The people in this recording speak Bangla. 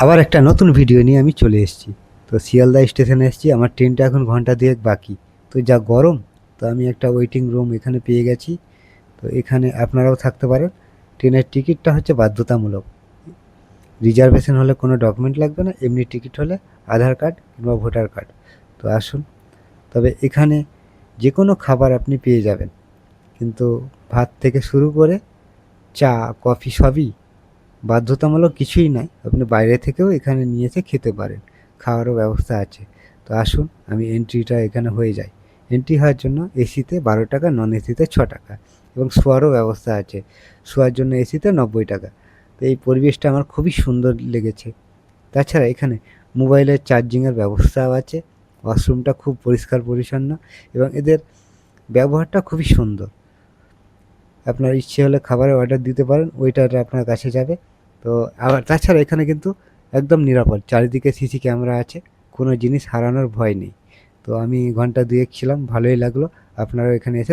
আবার একটা নতুন ভিডিও নিয়ে আমি চলে এসেছি। তো শিয়ালদা স্টেশনে এসেছি, আমার ট্রেনটা এখন ঘন্টা দুয়েক বাকি। তো যা গরম, তো আমি একটা ওয়েটিং রুম এখানে পেয়ে গেছি। তো এখানে আপনারাও থাকতে পারেন। ট্রেনের টিকিটটা হচ্ছে বাধ্যতামূলক। রিজার্ভেশন হলে কোনো ডকুমেন্ট লাগবে না, এমনি টিকিট হলে আধার কার্ড কিংবা ভোটার কার্ড। তো আসুন, তবে এখানে যে কোনো খাবার আপনি পেয়ে যাবেন, কিন্তু ভাত থেকে শুরু করে চা, কফি সবই বাধ্যতামূলক কিছুই নয়, আপনি বাইরে থেকেও এখানে নিয়ে এসে খেতে পারেন, খাওয়ারও ব্যবস্থা আছে। তো আসুন, আমি এন্ট্রিটা এখানে হয়ে যায়। এন্ট্রি হওয়ার জন্য এসিতে 12 টাকা, নন এসিতে 6 টাকা, এবং শোয়ারও ব্যবস্থা আছে। শোয়ার জন্য এসিতে 90 টাকা। তো এই পরিবেশটা আমার খুবই সুন্দর লেগেছে। তাছাড়া এখানে মোবাইলের চার্জিংয়ের ব্যবস্থাও আছে। ওয়াশরুমটা খুব পরিষ্কার পরিচ্ছন্ন, এবং এদের ব্যবহারটা খুবই সুন্দর। আপনার ইচ্ছে হলে খাবারের অর্ডার দিতে পারেন, ওয়েটাররা আপনার কাছে যাবে। তো আবার তাছাড়া এখানে কিন্তু একদম নিরাপদ, চারিদিকে সিসি ক্যামেরা আছে, কোনো জিনিস হারানোর ভয় নেই। তো আমি ঘন্টা দুয়েক ছিলাম, ভালোই লাগলো। আপনারাও এখানে এসে